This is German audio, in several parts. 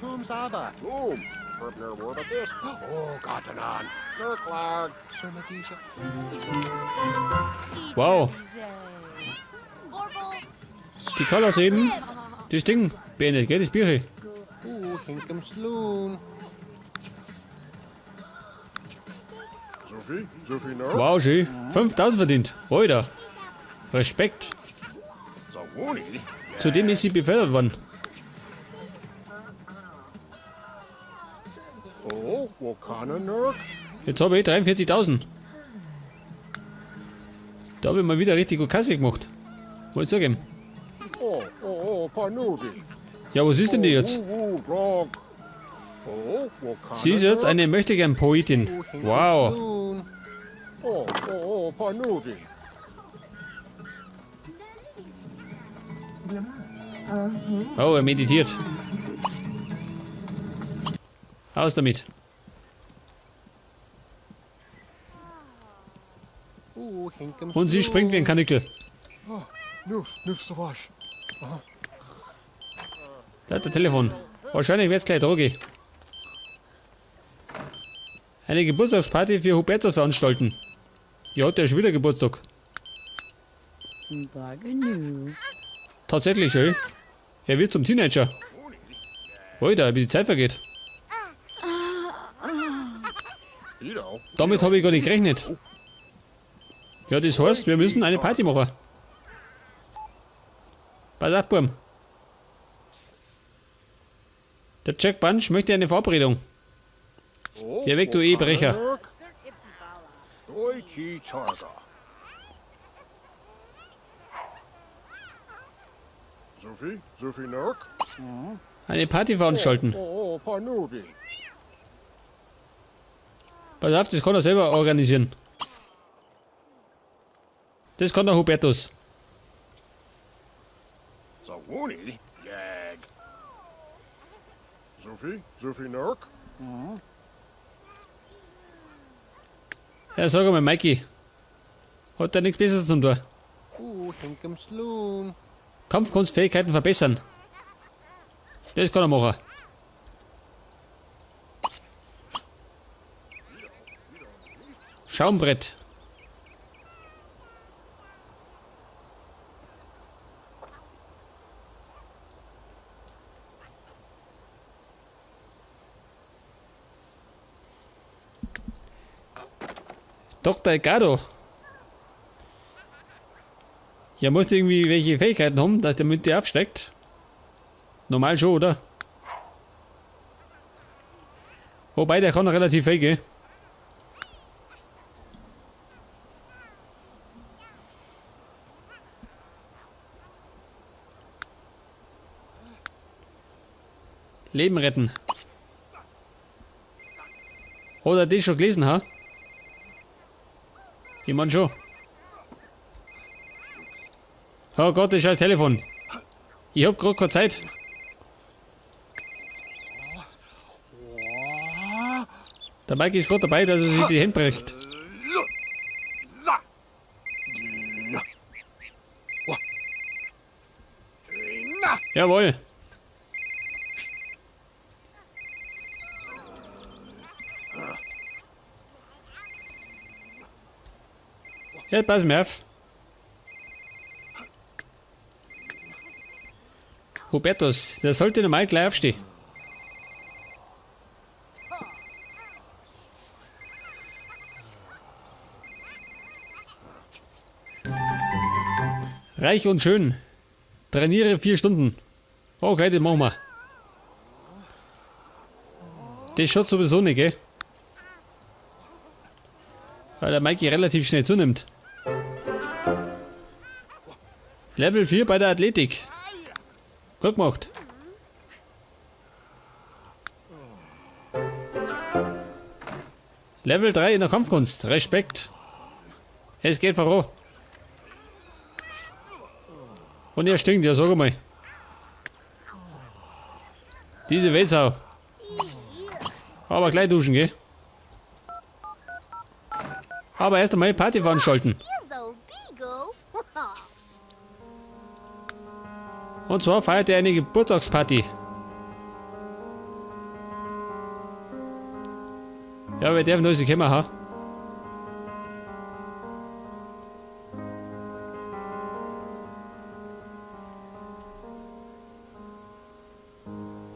Coombs Ava. Boom. Purpner word of this. Oh, gotten on. Nurklag. Sumadisa. Wow. Die Colors eben. Das Ding beendet, gell? Das Bier. Ooh, Hinkum Sloon. Sophie Nurk. Wow, schön. 5000 verdient. Alter. Respekt. So Woony. Zudem ist sie befördert worden. Oh, Wakana Nurk. Jetzt habe ich 43.000. Da habe ich mal wieder richtig gut Kasse gemacht. Wollte ich sagen. Oh, Panudi. Ja, was ist denn die jetzt? Grog. Oh, Wakana. Sie ist jetzt eine möchtegern Poetin. Wow. Sloon. Oh, Panudi. Oh, er meditiert. Aus damit. Ooh, Hinkum Und sie springt wie ein Kanickel. Nuf Savash. Da hat der Telefon. Wahrscheinlich wird es gleich Droge. Eine Geburtstagsparty für Hubertus veranstalten. Ja, hat der schon wieder Geburtstag. Tatsächlich schön. Er wird zum Teenager. Alter, wie die Zeit vergeht. Damit habe ich gar nicht gerechnet. Ja, das heißt, wir müssen eine Party machen. Pass auf, Burm. Der Jack Bunch möchte eine Verabredung. Geh weg, du Ehebrecher. Deutsche Charga. Sophie Nurk. Eine Party veranstalten. Oh, Panudi. Pass auf, das kann er selber organisieren. Das kann der Hubertus. So Woony. Jag. Sophie Nurk. Ja, sag mal, Mikey. Hat er nichts Besseres zum tun? Ooh, Hinkum Sloon. Kampfkunstfähigkeiten verbessern. Das kann er machen. Schaumbrett. Dr. Elgado. Ja, musst du irgendwie welche Fähigkeiten haben, dass der mit dir aufsteigt. Normal schon, oder? Wobei, der kann noch relativ viel gehen. Leben retten. Hat er das schon gelesen, ha? Ich mein schon. Oh Gott, das ist ein Telefon. Ich hab grad keine Zeit. Der Mike ist gerade dabei, dass er sich die Hände bricht. Jawohl. Ja, pass mir auf. Hubertus, der sollte normal gleich aufstehen. Reich und schön. Trainiere 4 Stunden. Okay, das machen wir. Das schaut sowieso nicht, gell? Weil der Mikey relativ schnell zunimmt. Level 4 bei der Athletik. Gut gemacht. Level 3 in der Kampfkunst. Respekt. Es geht voran. Und er stinkt, ja, sag mal. Diese Welsau. Aber gleich duschen, gell? Aber erst einmal Party veranstalten. Und zwar feiert er eine Geburtstagsparty. Ja, wir dürfen unsere Kämmer haben.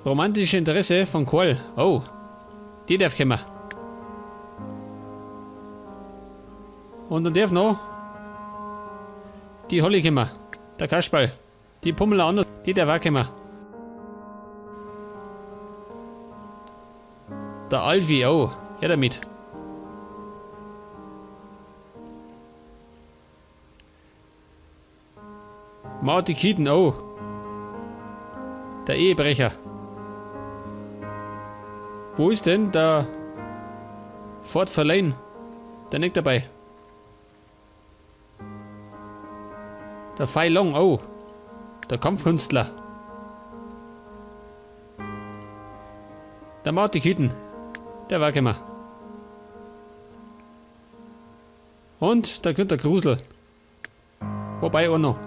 Romantische Interesse von Qual. Oh, die darf kommen. Und dann darf noch die Holly kommen. Der Kasperl. Die Pummel anders. Die darf auch kommen. Der Alvi, oh. Ja, damit. Marty Keaton, oh. Der Ehebrecher. Wo ist denn der Ford Verlaine? Der nicht dabei. Der Fei Long, oh. Der Kampfkünstler. Der Marty Keaton. Der war gekommen. Und der Günter Grusel. Wobei auch noch.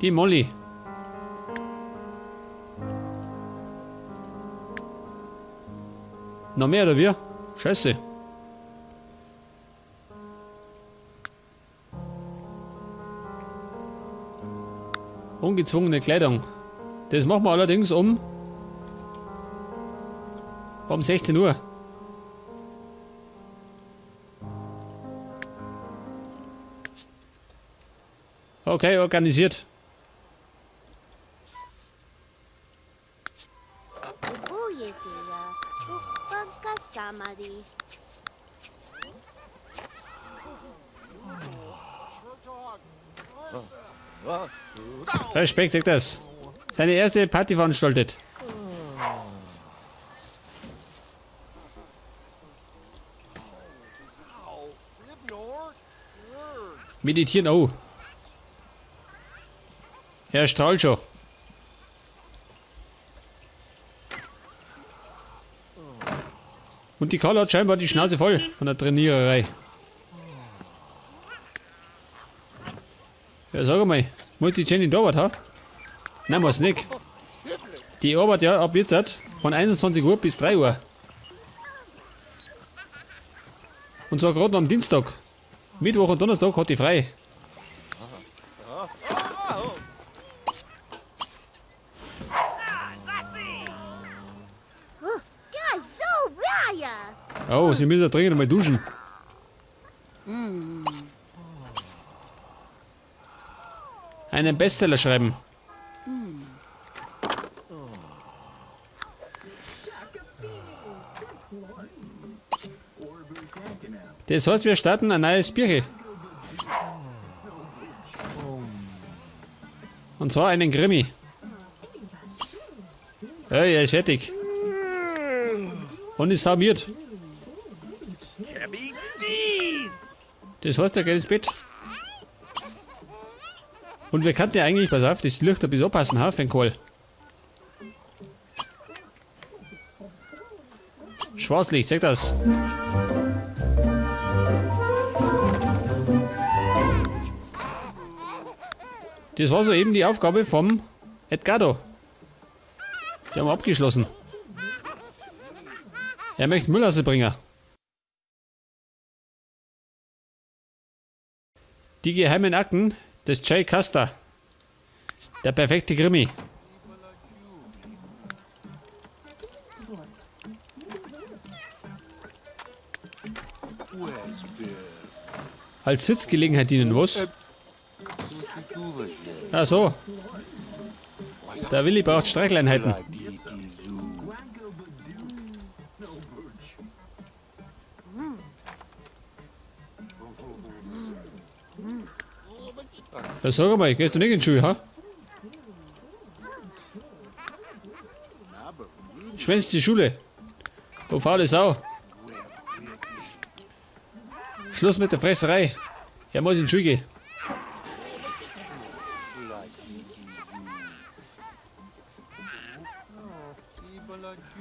Die Molly. Noch mehr oder wir? Scheiße. Ungezwungene Kleidung. Das machen wir allerdings um 16 Uhr. Okay, organisiert. Respekt, sagt das. Seine erste Party veranstaltet. Meditieren, oh. Er strahlt schon. Und die Karl hat scheinbar die Schnauze voll von der Trainiererei. Ja, sag mal, muss die Jenny da was haben? Nein, muss nicht. Die arbeitet ja ab jetzt von 21 Uhr bis 3 Uhr. Und zwar gerade am Dienstag. Mittwoch und Donnerstag hat die frei. Oh, sie müssen dringend mal duschen. Einen Bestseller schreiben. Das heißt, wir starten ein neues Bierchen. Und zwar einen Grimmi. Er ist fertig. Und ist saumiert. Das heißt, er geht ins Bett. Und wir könnten ja eigentlich, pass auf, das Licht ein bisschen abpassen, ha, für den Kohl. Schwarzlicht, sag das. Das war soeben die Aufgabe vom Edgardo. Die haben wir abgeschlossen. Er möchte Müll rausbringen. Die geheimen Akten des Jay Custer. Der perfekte Krimi. Als Sitzgelegenheit dienen, was? Ach so. Der Willi braucht Streicheleinheiten. Ja, sag mal, gehst du nicht in die Schule, ha? Schwänzt die Schule. Du faule Sau. Schluss mit der Fresserei. Er muss in die Schule gehen.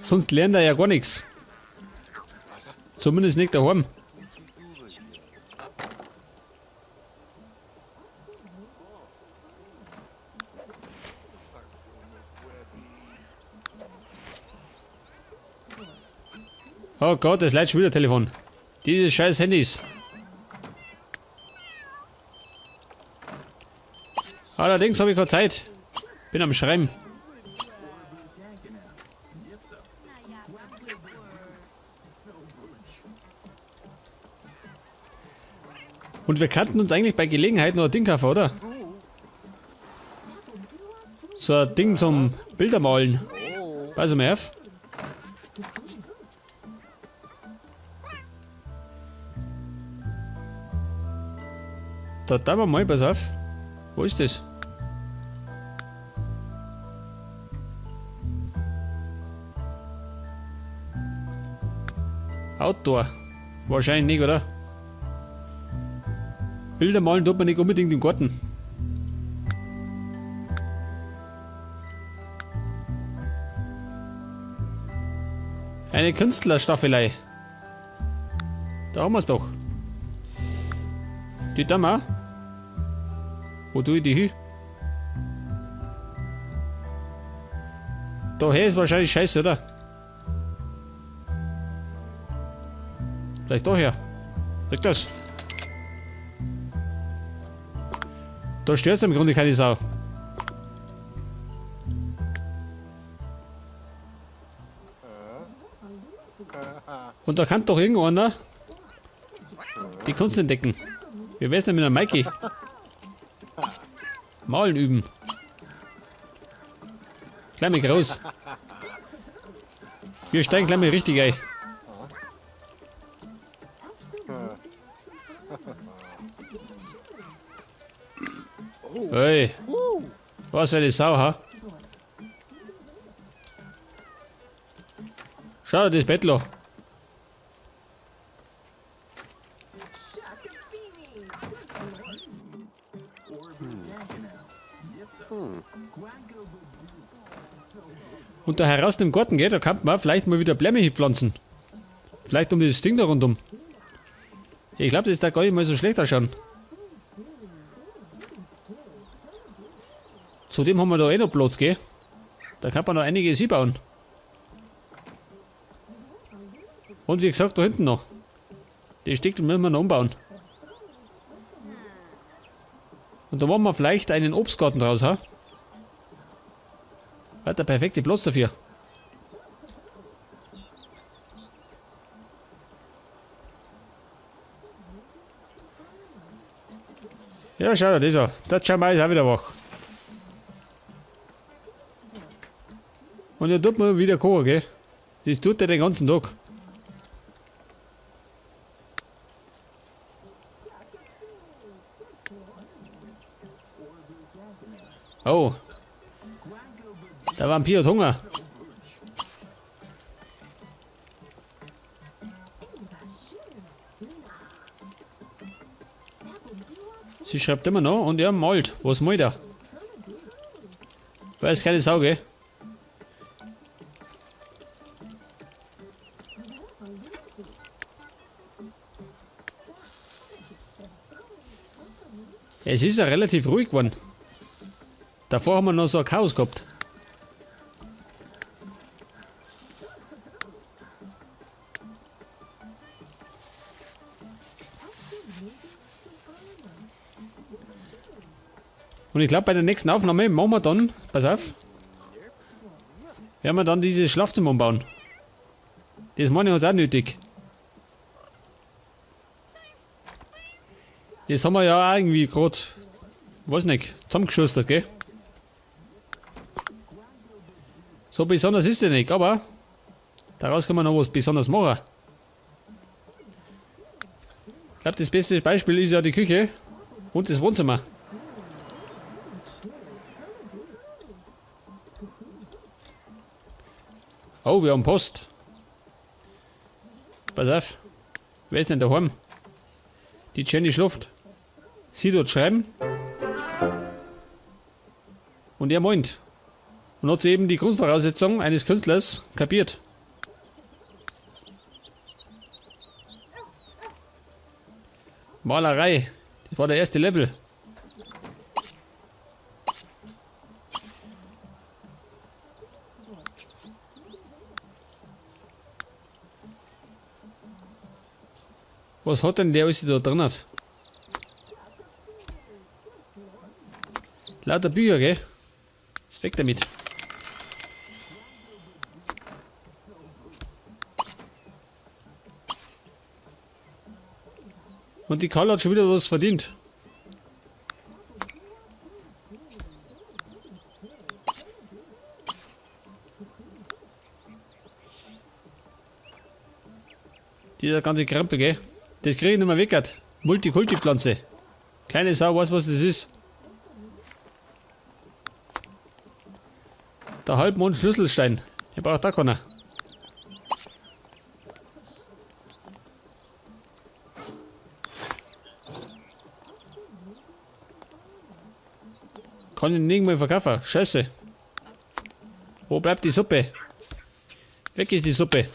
Sonst lernt er ja gar nichts. Zumindest nicht daheim. Oh Gott, das leidet schon wieder Telefon. Diese scheiß Handys. Allerdings habe ich keine Zeit. Bin am Schreiben. Und wir kannten uns eigentlich bei Gelegenheit noch ein Ding kaufen, oder? So ein Ding zum Bildermalen. Pass mal auf. Da tun wir mal, pass auf. Wo ist das? Outdoor. Wahrscheinlich nicht, oder? Bilder malen tut man nicht unbedingt im Garten. Eine Künstlerstaffelei. Da haben wir es doch. Die tun wir. Wo tue ich die hin? Daher ist wahrscheinlich scheiße, oder? Vielleicht daher. Sag das. Da stört es im Grunde keine Sau. Und da kann doch irgendeiner die Kunst entdecken. Wie wär's denn mit einem Mikey? Malen üben. Gleich mal groß. Wir steigen gleich mal richtig ein. Hey, was für eine Sau, ha? Schau dir das Bettler. Und da heraus im Garten geht, da kann man vielleicht mal wieder Blämme pflanzen. Vielleicht um dieses Ding da rundum. Ich glaube, das ist da gar nicht mal so schlecht ausschauen. Zudem haben wir da eh noch Platz, gell? Da kann man noch einiges hinbauen. Und wie gesagt, da hinten noch. Die Stickel müssen wir noch umbauen. Und da machen wir vielleicht einen Obstgarten draus, ha? Hat der perfekte Platz dafür. Ja, schau, das ist er. Das schauen wir jetzt auch wieder wach. Und er tut mir wieder kochen, gell? Das tut er den ganzen Tag. Oh. Der Vampir hat Hunger. Sie schreibt immer noch und er malt. Was malt er? Weiß keine Sau, gell? Es ist ja relativ ruhig geworden. Davor haben wir noch so ein Chaos gehabt. Und ich glaube, bei der nächsten Aufnahme machen wir dann, pass auf, werden wir dann dieses Schlafzimmer umbauen. Das meine ich uns auch nötig. Das haben wir ja auch irgendwie gerade, weiß nicht, zusammengeschustert, gell? So besonders ist es nicht, aber daraus kann man noch was Besonderes machen. Ich glaube, das beste Beispiel ist ja die Küche und das Wohnzimmer. Oh, wir haben Post. Pass auf. Wer ist denn daheim? Die Jenny schläft. Sie dort schreiben. Und er meint. Und hat sie eben die Grundvoraussetzung eines Künstlers kapiert. Malerei. Das war der erste Level. Was hat denn der alles da drin? Lauter Bücher, gell? Weg damit. Und die Karl hat schon wieder was verdient. Dieser ganze Krempel, gell? Das kriege ich nicht mehr weg. Multikulti-Pflanze. Keine Sau weiß, was das ist. Der Halbmond Schlüsselstein. Ich brauche da keiner. Kann ich nirgendwo mehr verkaufen. Scheiße. Wo bleibt die Suppe? Weg ist die Suppe.